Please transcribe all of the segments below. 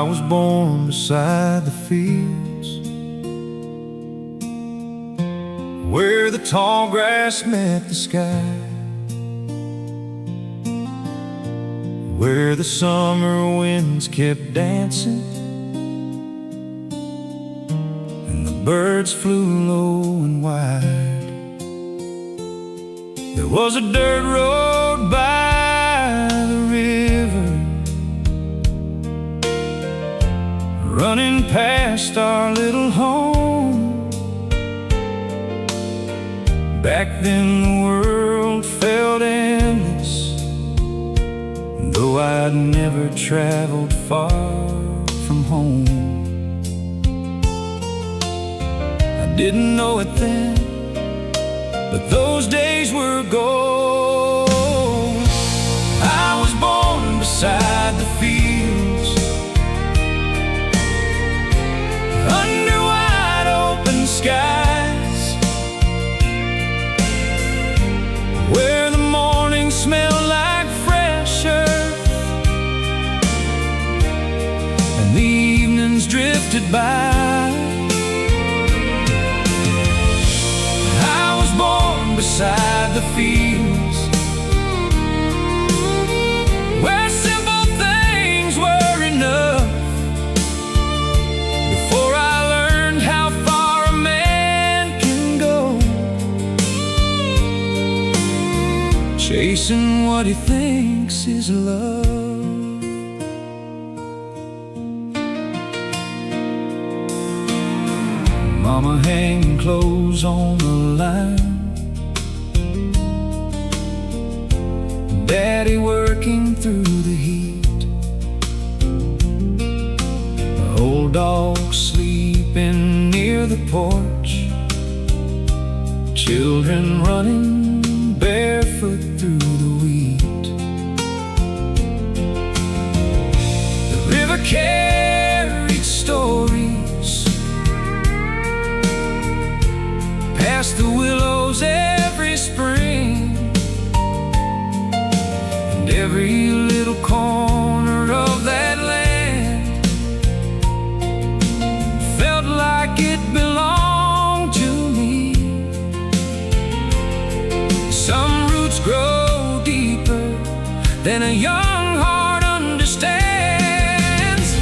was born beside the fields, where the tall grass met the sky, where the summer winds kept dancing and the birds flew low and wide. There was a dirt road by the river, running past our little home. Back then the world felt endless, though I'd never traveled far from home. I didn't know it then, but those days were gold. I was born beside the fields, under wide open skies, where the morning smelled like fresh earth and the evenings drifted by. Beside the fields, where simple things were enough, before I learned how far a man can go, chasing what he thinks is love. Mama hanging clothes on the line, Daddy working through the heat, the old dog sleeping near the porch, children running barefoot through the wheat. The river carried stories past the willows every spring, every little corner of that land felt like it belonged to me. Some roots grow deeper than a young heart understands.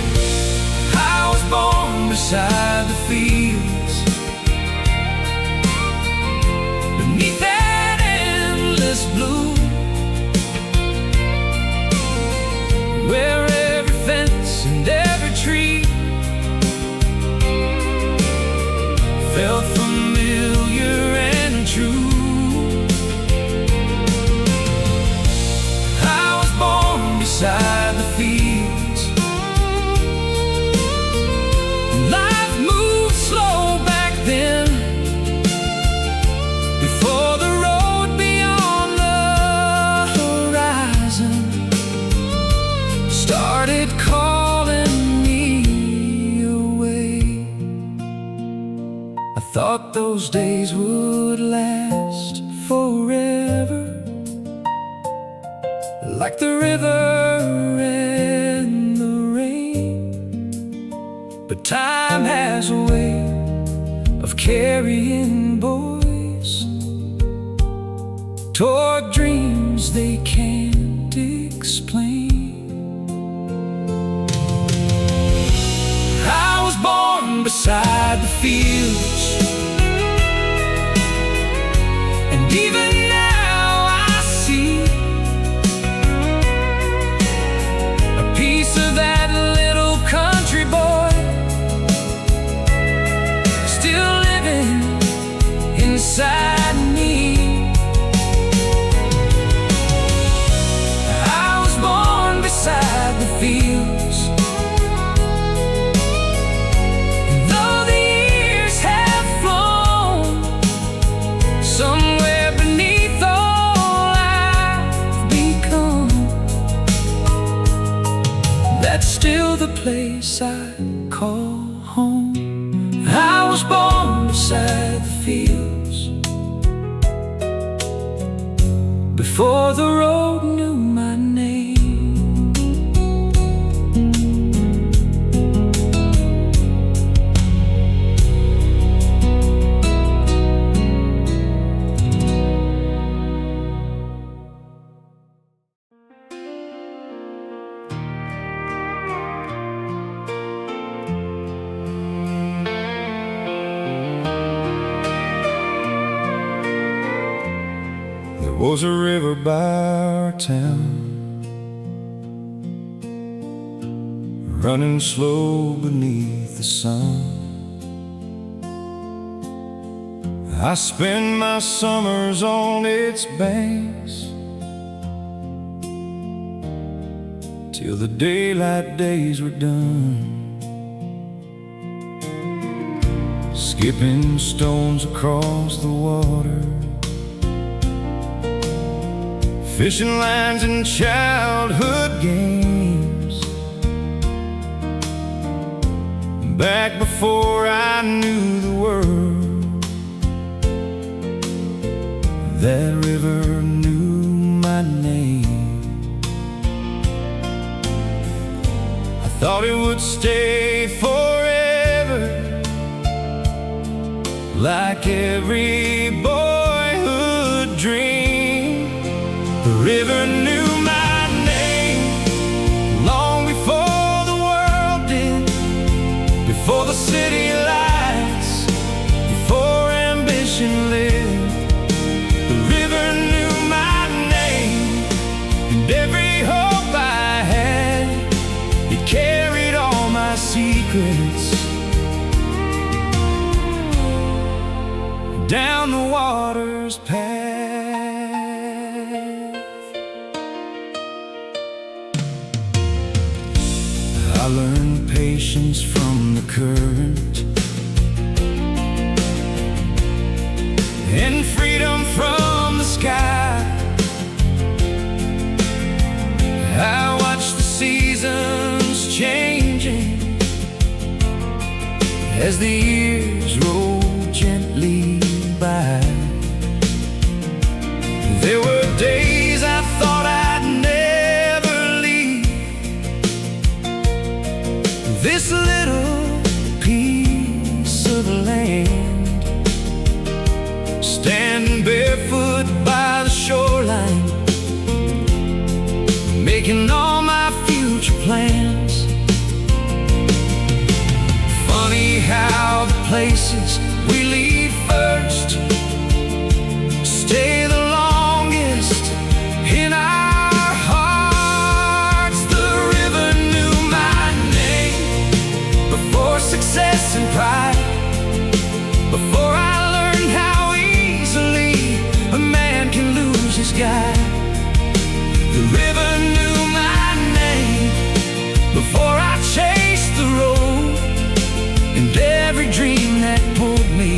I was born beside the fields, beneath that endless blue, where every fence and every tree felt familiar and true. I was born beside the fields, life moved slow back then, before the road beyond the horizon started calling me away. I thought those days would last forever, like the river and the rain. But time has a way of carrying boys toward dreams they can't explain. Beside the fields, and even now I see a piece of that little country boy still living inside me. I was born beside the fields, somewhere beneath all I've become. That's still the place I call home. I was born beside the fields, before the road knew my name. was a river by our town, running slow beneath the sun. I spend my summers on its banks till the daylight days were done, skipping stones across the water, fishing lines and childhood games. Back before I knew the world, that river knew my name. I thought it would stay forever, like every boyhood dream. The river knew my name long before the world did, before the city lights, before ambition lived. The river knew my name and every hope I had. It carried all my secrets down the water's path. I learned patience from the current and freedom from the sky. I watched the seasons changing as the years rolled gently by. There were days I thought I'd never leave this little piece of land, standing barefoot by the shoreline, making all my future plans. Funny how the places we leave first stay the longest in our hearts. The river knew my name before success and pride, before I learned how easily a man can lose his guide. The river knew my name before I chased the road and every dream that pulled me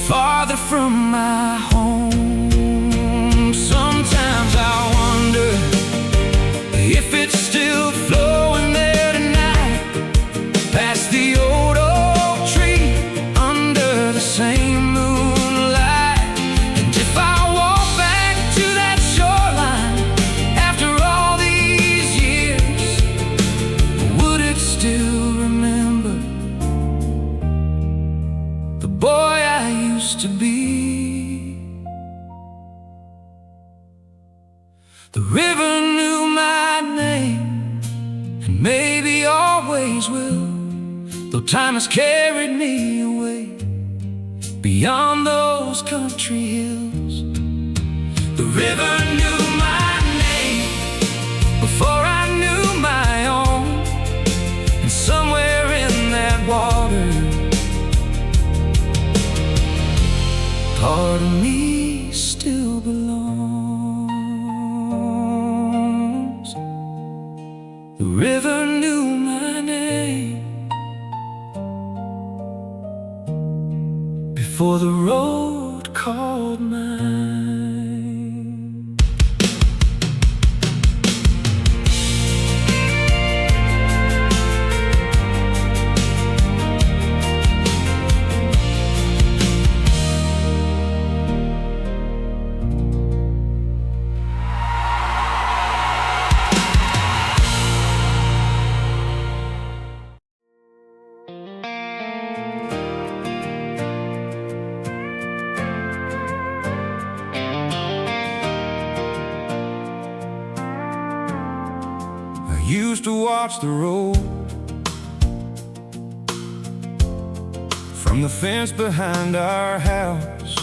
farther from my home. Sometimes I wonder if it's still flowing there tonight, past the old oak tree under the same moonlight. And if I walk back to that shoreline after all these years, would it still remember the boy I used to be? The river knew my name and maybe always will, though time has carried me away beyond those country hills. The river knew my name before I knew my own, and somewhere in that water part of me still belongs. The river knew my name before the road called mine. Used to watch the road from from the fence behind our house.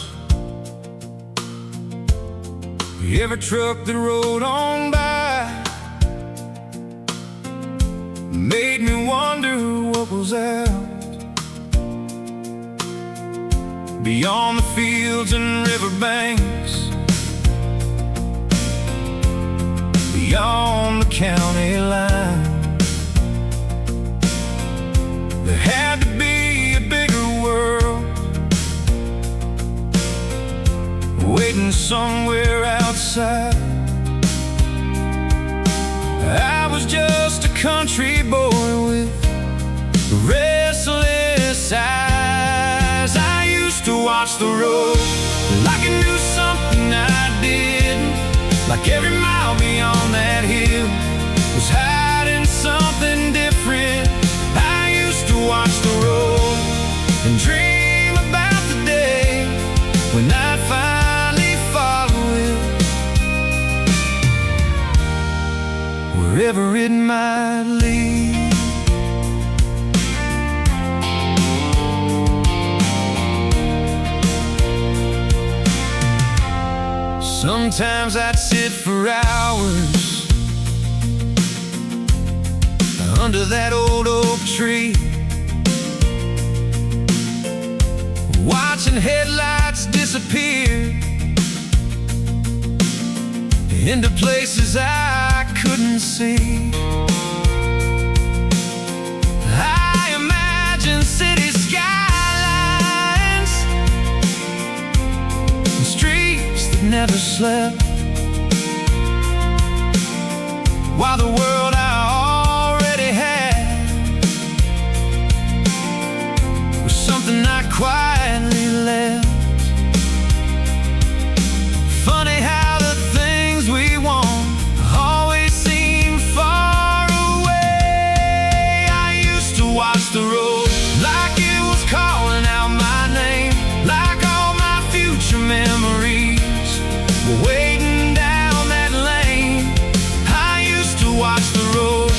Every truck that rode on by made me wonder what was out beyond the fields and riverbanks, beyond the county line. There had to be a bigger world waiting somewhere outside. I was just a country boy with restless eyes. I used to watch the road like I knew something I didn't, like every mile beyond that hill was hiding something different. I used to watch the road and dream about the day when I'd finally follow it, wherever it might lead. Sometimes I'd sit for hours under that old oak tree, watching headlights disappear into places I couldn't see. I imagine city skylines and streets that never slept, while the world I already had was something I quietly left. Funny how the things we want always seem far away. I used to watch the road like it was calling out my name, like all my future memories were waiting down that lane. I used to watch the road,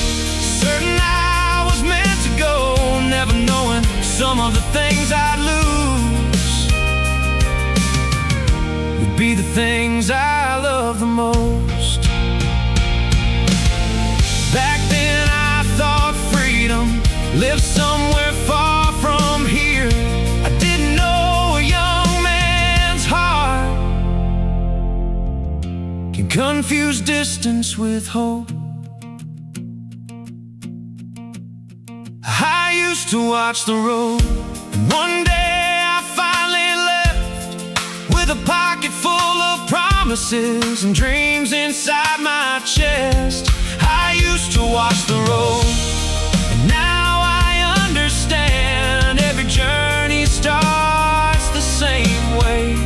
certain I was meant to go, never knowing some of the things I'd lose would be the things I love the most. Back then I thought freedom lived somewhere far from here. I didn't know a young man's heart can confuse distance with hope. I used to watch the road, and one day I finally left with a pocket full of promises and dreams inside my chest. I used to watch the road, and now I understand every journey starts the same way,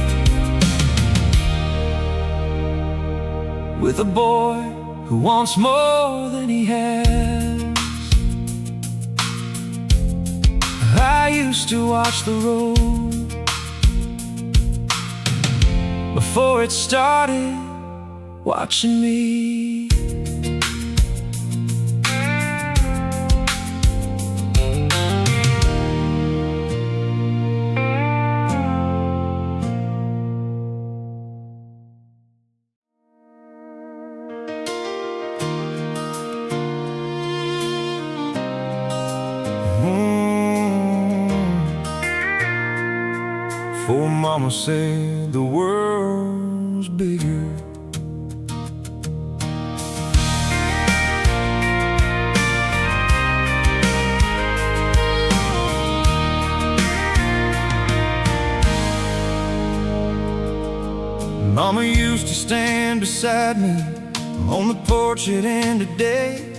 with a boy who wants more than he has. I used to watch the road before it started watching me. For mama said the world's bigger. Mama used to stand beside me on the porch at end of day,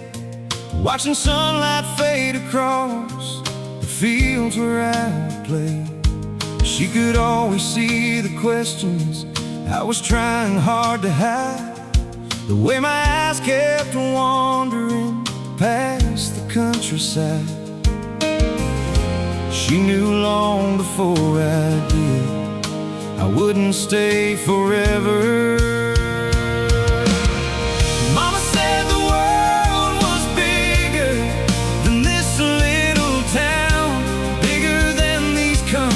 watching sunlight fade across the fields where I played. She could always see the questions I was trying hard to hide, the way my eyes kept wandering past the countryside. She knew long before I did I wouldn't stay forever. Mama said the world was bigger than this little town, bigger than these country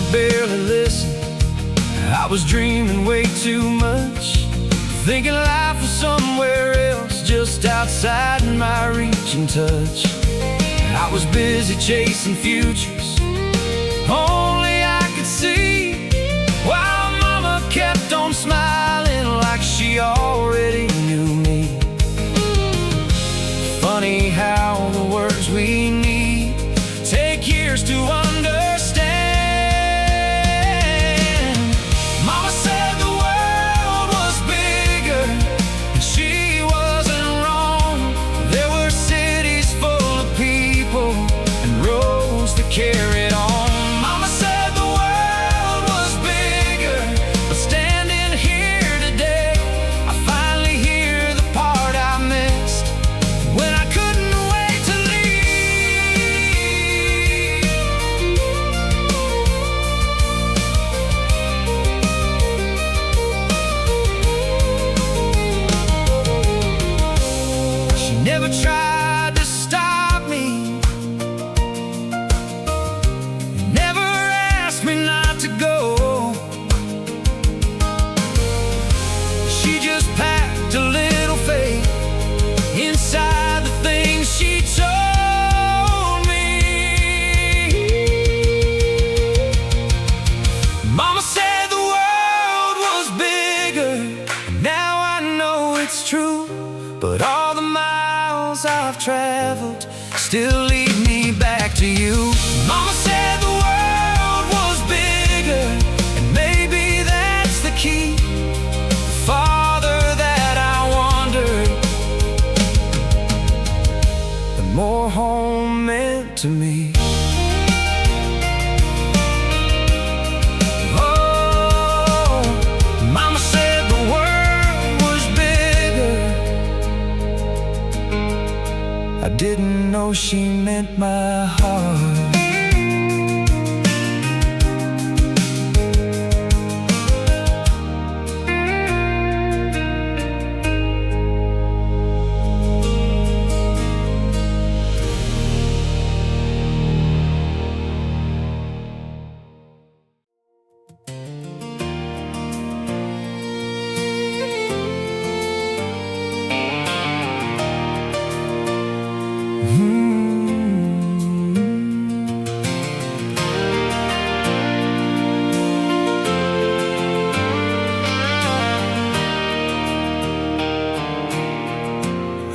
could barely listen. I was dreaming way too much, thinking life was somewhere else, just outside my reach and touch. I was busy chasing futures only I could see, while mama kept on smiling like she already knew me. Funny how the words we need take years to understand. Mama said the world was bigger, and she wasn't wrong. There were cities full of people and roads that carried on. Mama said the world was bigger, but standing here today, I finally hear the part I missed when I couldn't wait to leave. She never tried to stop me, never asked me not to go. She just packed a little faith inside the things she told me. Mama said the world was bigger, and now I know it's true. But all the miles I've traveled still lead me back to you. Mama said the world was bigger, and maybe that's the key. The farther that I wandered, the more home meant to me. Oh, Mama said the world was bigger. I didn't know she meant my heart.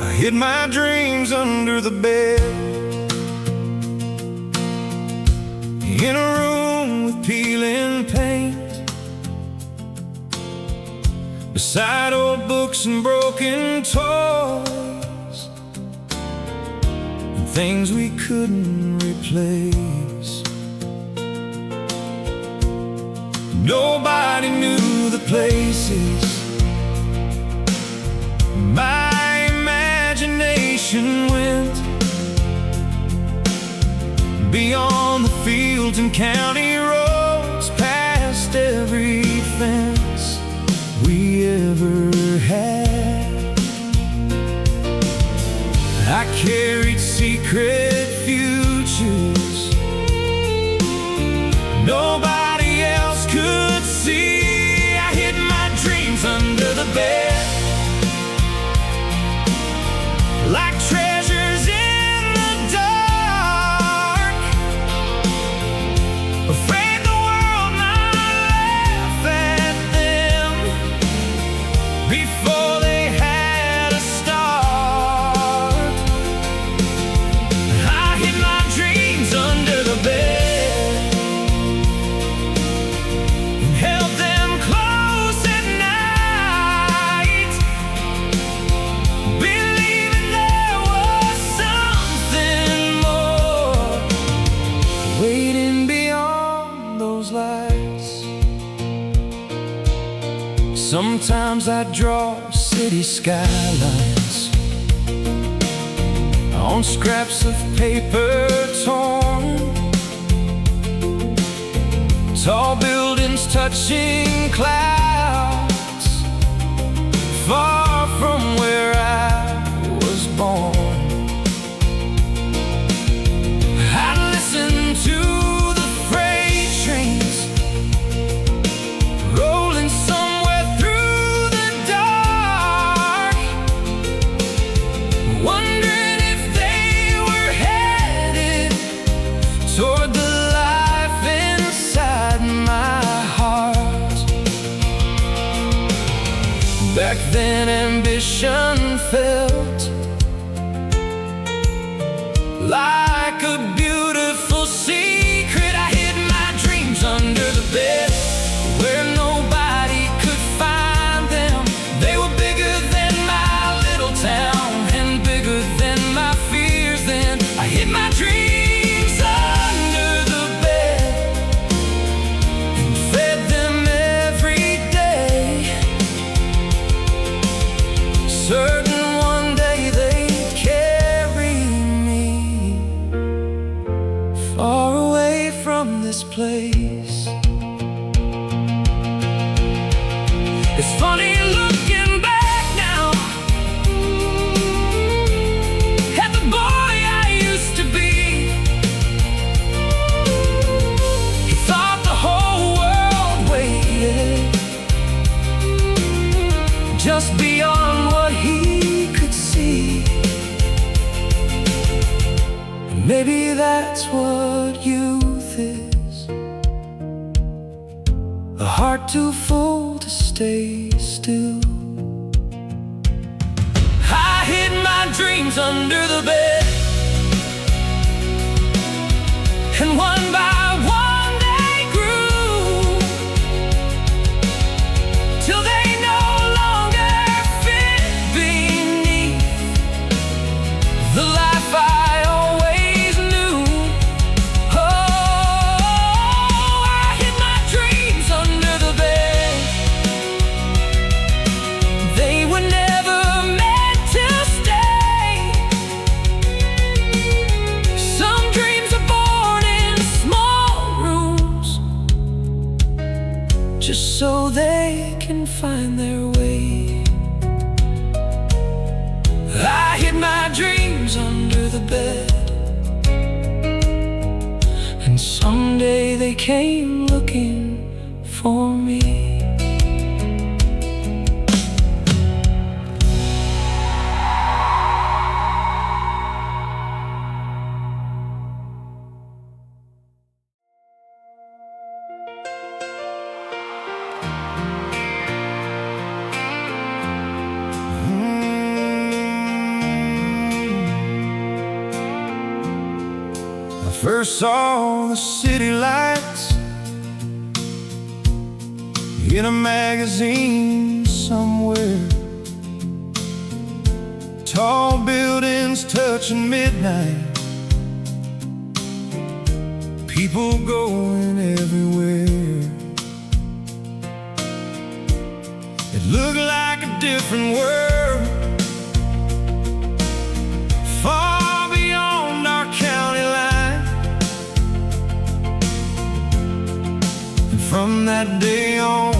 I hid my dreams under the bed, in a room with peeling paint, beside old books and broken toys, and things we couldn't replace. Nobody knew the places my imagination went, beyond the fields and county roads, past every fence we ever had. I carried secret futures nobody else could see. I hid my dreams under the bed, like treasures in the dark, afraid the world might laugh at them before they had a start. I hid my dreams under the bed and held them close at night, believing there was something more waiting beyond those lights. Sometimes I draw city skylines on scraps of paper torn, tall buildings touching clouds, far from where I was born. I listened to the freight trains heartfelt, like a beautiful secret. I hid my dreams under the bed, where nobody could find them. They were bigger than my little town, and bigger than my fears. Then I hid my dreams under the bed, and fed them every day, certain one day they'd carry me far away from this place. It's funny looking back now at the boy I used to be. He thought the whole world waited just beyond what he could see. And maybe that's what youth is, a heart too full to stay still. I hid my dreams under the bed, and one by one they grew, till they no longer fit beneath the life I always knew. Oh, I hid my dreams under the bed. They were never meant to stay. Some dreams are born in small rooms, just so they can find their way. I hid my dreams under the bed, and someday they came looking for me. I first saw the city lights in a magazine somewhere. Tall buildings touching midnight, people going everywhere. It looked like a different world, far beyond our county line. And from that day on,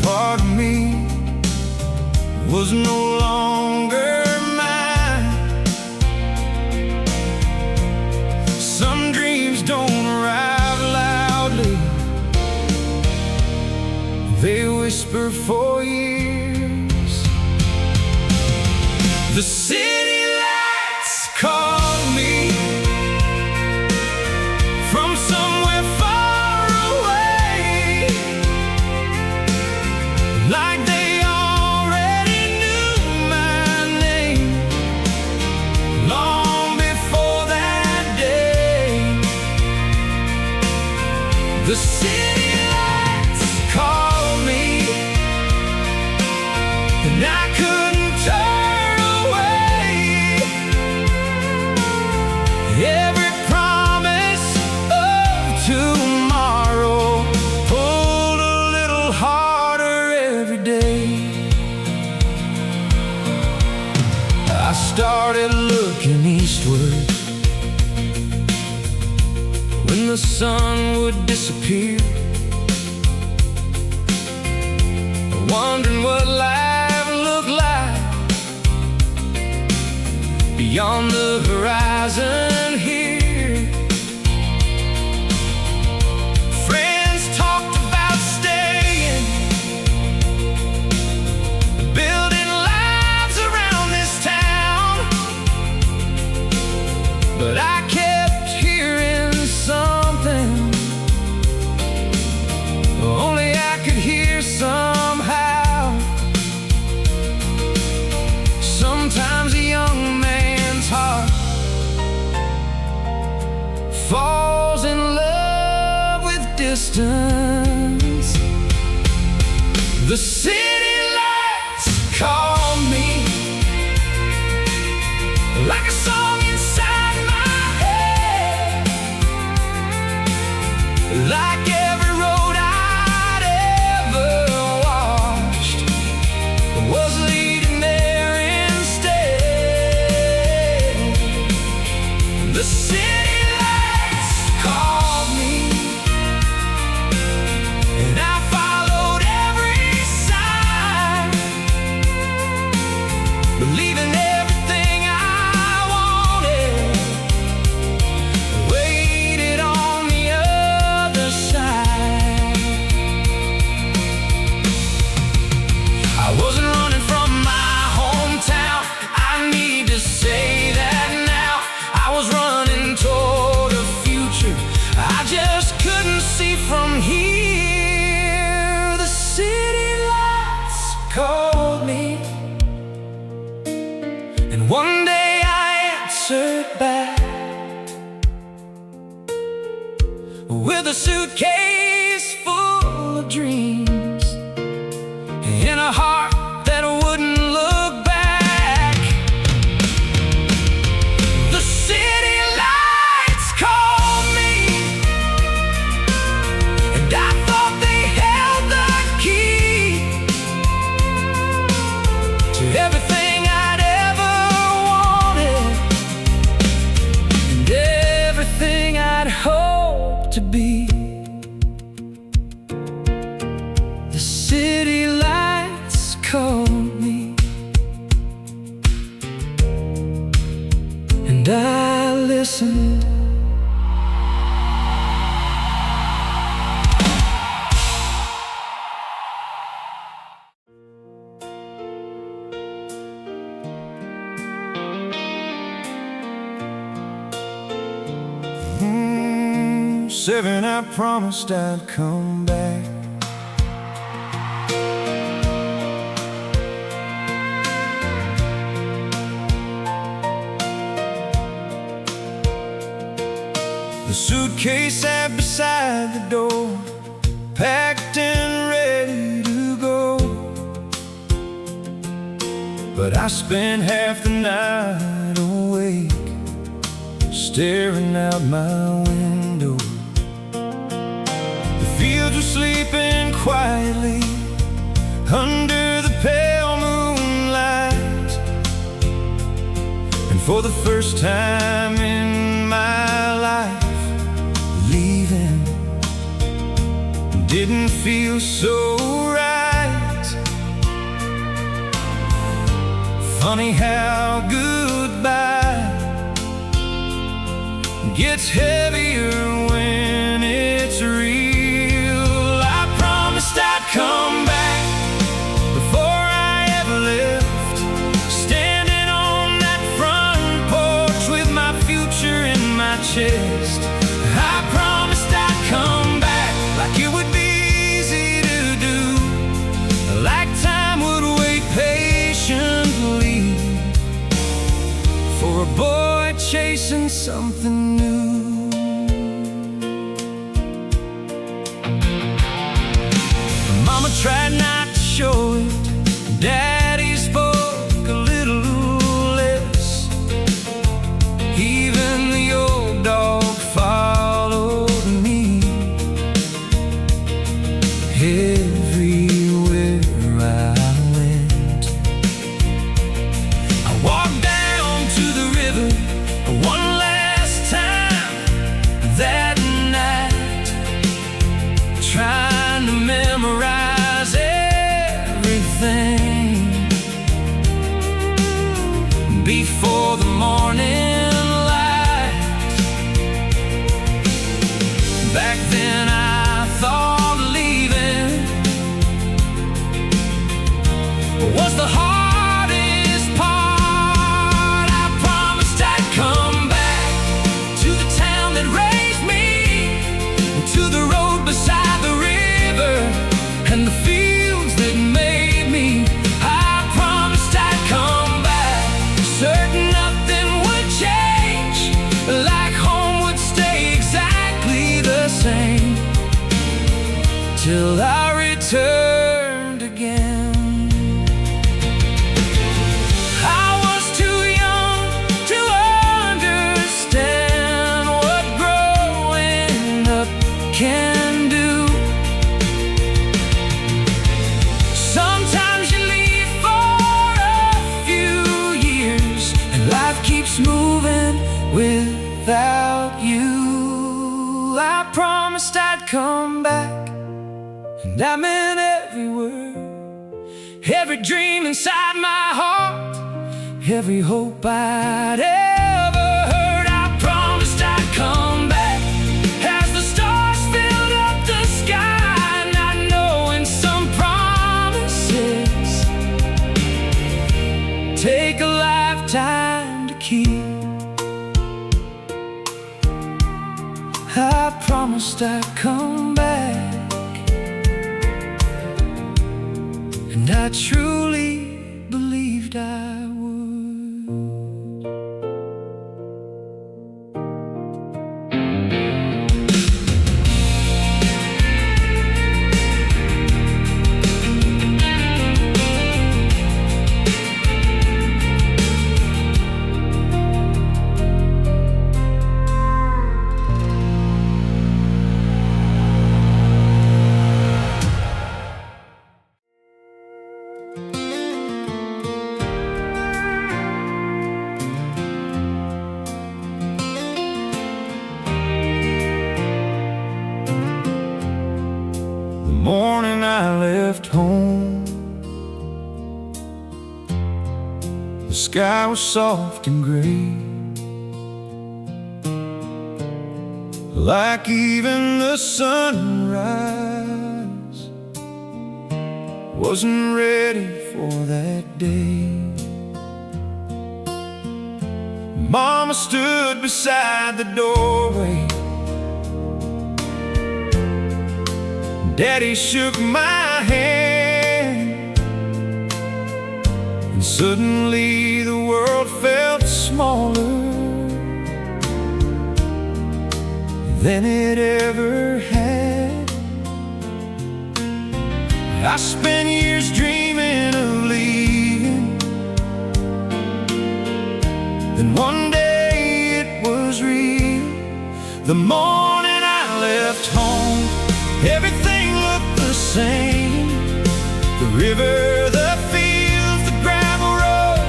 part of me was no longer mine. Some dreams don't arrive loudly, they whisper for years. The city lights called me from somewhere far away, like they already knew my name long before that day. The city lights called me, and I couldn't turn away. Every promise of tomorrow pulled a little harder every day. I started looking eastward when the sun would disappear, wondering what life looked like beyond the horizon here. Friends talked about staying, building lives around this town, but I kept hearing something only I could hear somehow. Sometimes distance. The city lights call me, like a song inside my head, like every road I'd ever watched was leading there instead. The city lights called me, and I followed every sign, believing everything I wanted waited on the other side. I wasn't running from my hometown, I need to say that now. I was running toward a future I just couldn't see from here. The city lights called me, and one day I answered back with a suitcase full of dreams and a heart that wouldn't look back. The city lights called me, and I thought they held the key to everything I'd ever wanted and everything I'd hoped to be. The city lights called me, and I listened. Seven, I promised I'd come back. The suitcase sat beside the door, packed and ready to go. But I spent half the night awake, staring out my window. The fields were sleeping quietly under the pale moonlight, and for the first time in my life, leaving didn't feel so right. Funny how goodbye gets heavier when it's real. I promised I'd come back before I ever left, standing on that front porch with my future in my chest. I promised I'd come back, like it would be easy to do, like time would wait patiently for a boy chasing something new. Mama tried not to show it, Daddy spoke a little less. Even the old dog followed me everywhere I went. I walked down to the river one last time that night, trying to memorize everything before the morning light. Back then I thought leaving was the hardest part. I promised I'd come back to the town that raised me, to the road beside the river and the fields that made me. I promised I'd come back, certain nothing would change, like home would stay exactly the same. till I returned again. I was too young to understand what growing up can do. Sometimes you leave for a few years and life keeps moving without you. I promised I'd come back, and I meant every word, every dream inside my heart, every hope I'd ever heard. I promised I'd come back as the stars filled up the sky, not knowing some promises take a lifetime to keep. I promised I'd come back, and I truly believed I would. The morning I left home, the sky was soft and gray, like even the sunrise wasn't ready for that day. Mama stood beside the doorway, Daddy shook my hand, and suddenly the world felt smaller than it ever had. I spent years dreaming of leaving, then one day it was real. The morning I left home, everything looked the same. The river, the fields, the gravel road,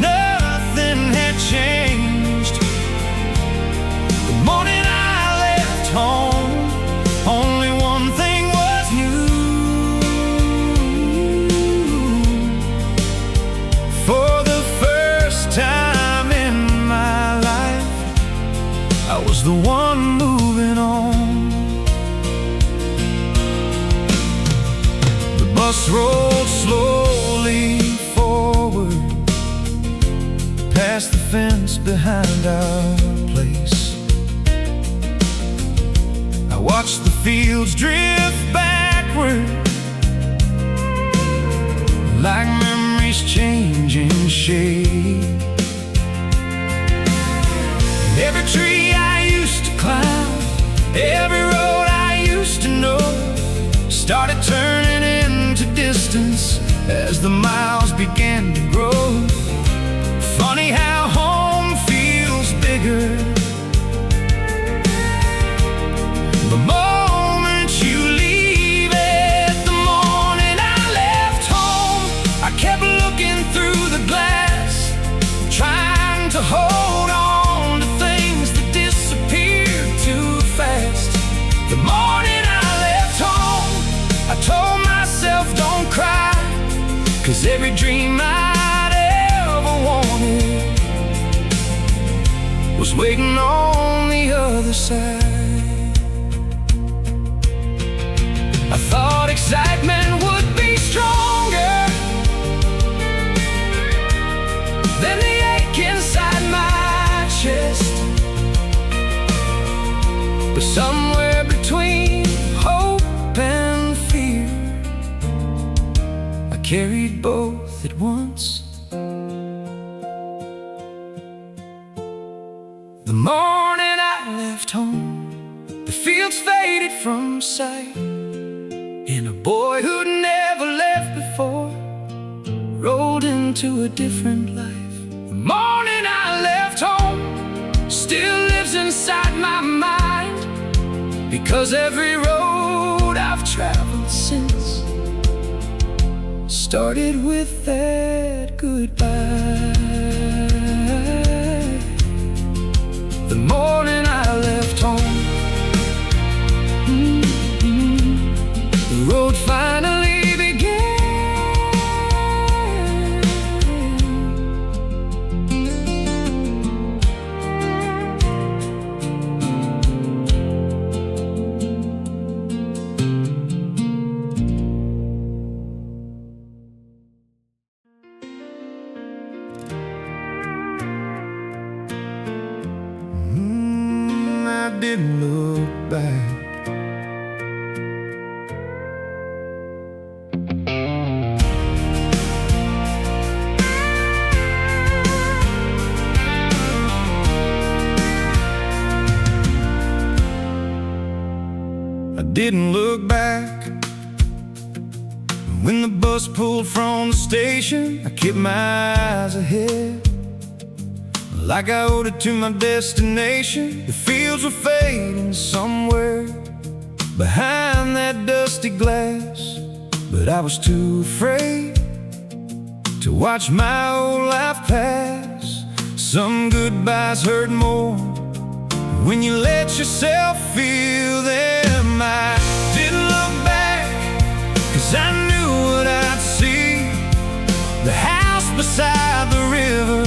nothing had changed. The morning I left home, only one thing was new. For the first time in my life, I was the one moving on. The bus rolled slowly forward, past the fence behind our place. I watched the fields drift backward, like memories changing shape. Every tree I used to climb, every road I used to know, started turning into distance as the miles began to grow. Funny how home feels bigger the moment you leave it. The morning I left home, I kept looking through the glass, trying to hold on to things that disappeared too fast. The morning I left home, I told myself don't cry, 'cause every dream I'd ever wanted was waiting on the other side. I thought excitement would be stronger than the ache inside my chest, but somewhere between hope and fear, I carried both at once. The morning I left home, the fields faded from sight, and a boy who'd never left before rolled into a different life. The morning I left home still lives inside my mind, because every road I've traveled since started with that goodbye. The morning I left home, the road finally began. I didn't look back. I didn't look back. When the bus pulled from the station, I kept my eyes ahead, like I owed it to my destination. The fields were fading somewhere behind that dusty glass, but I was too afraid to watch my old life pass. Some goodbyes hurt more when you let yourself feel them. I didn't look back, 'cause I knew what I'd see: the house beside the river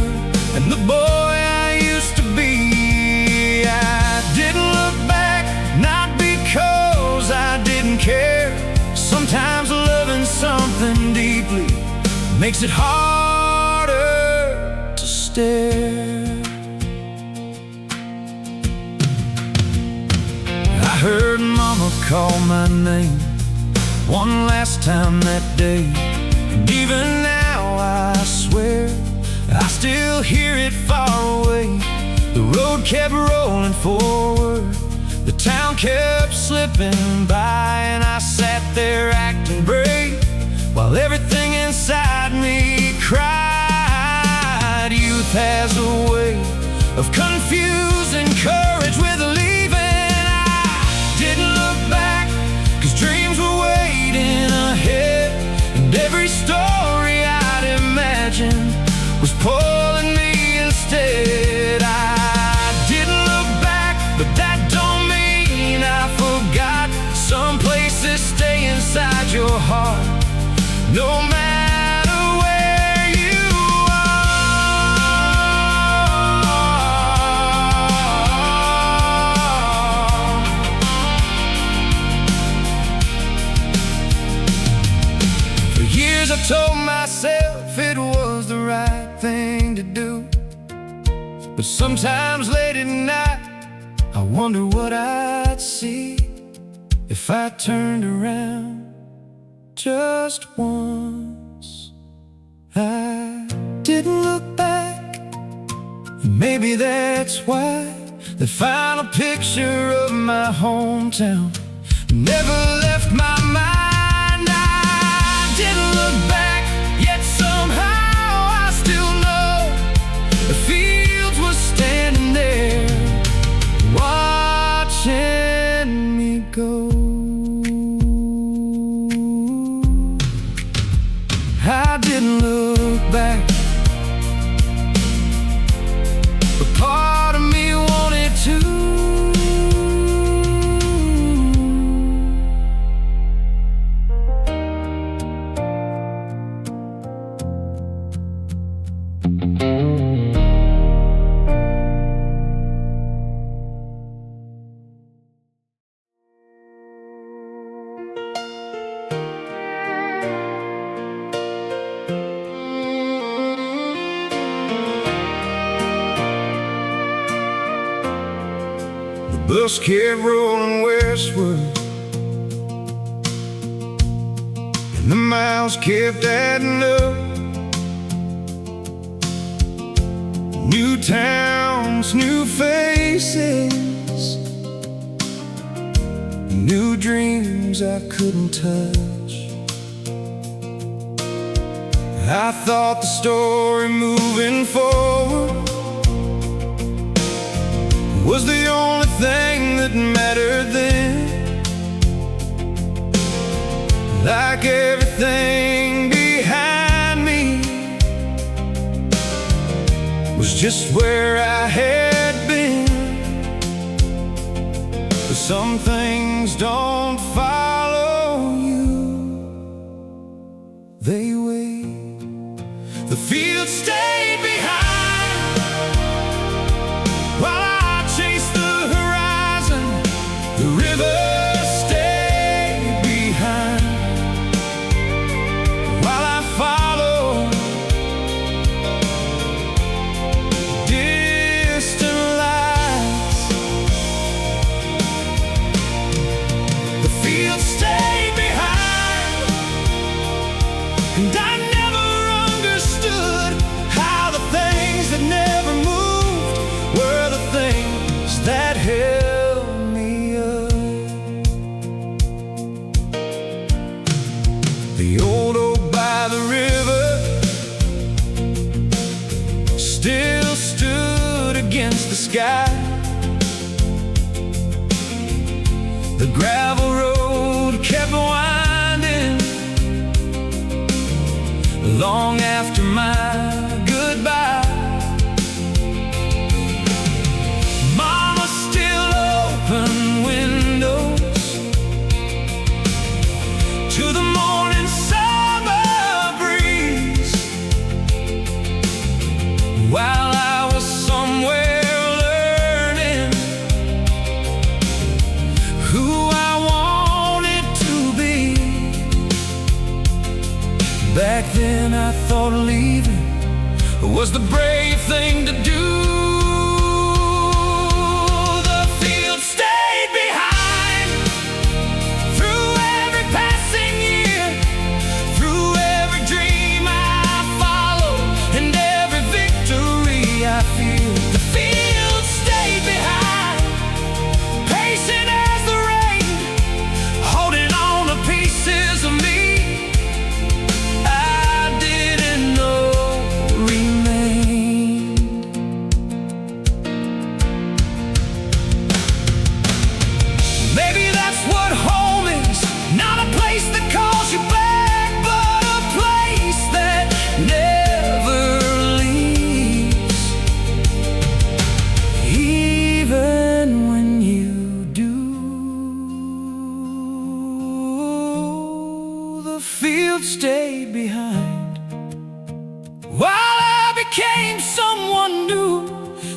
and the boy I used to be. I didn't look back, not because I didn't care. Sometimes loving something deeply makes it harder to stare. I heard Mama call my name one last time that day, and even now I swear I still hear it far away. The road kept rolling forward, the town kept slipping by, and I sat there acting brave while everything inside me cried. Youth has a way of confusing courage with leaving. I didn't look back, 'cause dreams were waiting ahead, and every story I'd imagined was pulling me instead. I didn't look back, but that don't mean I forgot. Some places stay inside your heart, no matter where you are. For years I told myself it was the right thing to do, but sometimes late at night I wonder what I'd see if I turned around just once. I didn't look back, and maybe that's why the final picture of my hometown never left my mind. I didn't look back, yet somehow I still know the fields were standing there watching me go. I didn't look back, but part of me wanted to. The bus kept rolling westward, and the miles kept adding up. New towns, new faces, new dreams things I couldn't touch. I thought the story moving forward was the only thing that mattered then. Like everything behind me was just where I had been. But some things don't follow you, they wait. The field stayed behind while I chased the horizon. The river stayed behind while I followed distant lights. The field stayed behind, and I never understood how the things that never moved were the things that held me up. The old oak by the river still stood against the sky. The gravel road kept winding long after my goodbye. Mama still opened windows to the morning summer breeze, while I was somewhere learning who I wanted to be. Back then I thought leaving was the brave thing to do. The field stayed behind through every passing year, through every dream I followed, and every victory I feel. The field stayed behind, patient as the rain, holding on to pieces of me I didn't know remained. Maybe that's what home is, not a place that calls you back, but a place that never leaves. Even when you do, the field stayed behind while I became someone new.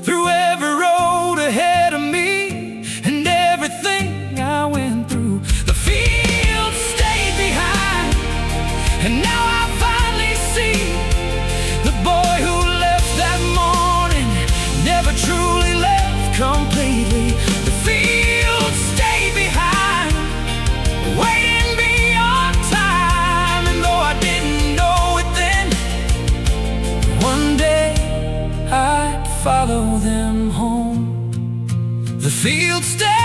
Through every road ahead of me and everything I went through, the field stayed behind. And now I finally see the boy who left that morning never truly left completely. The field stayed behind, waiting beyond time. And though I didn't know it then, one day I'd follow them home. The field stayed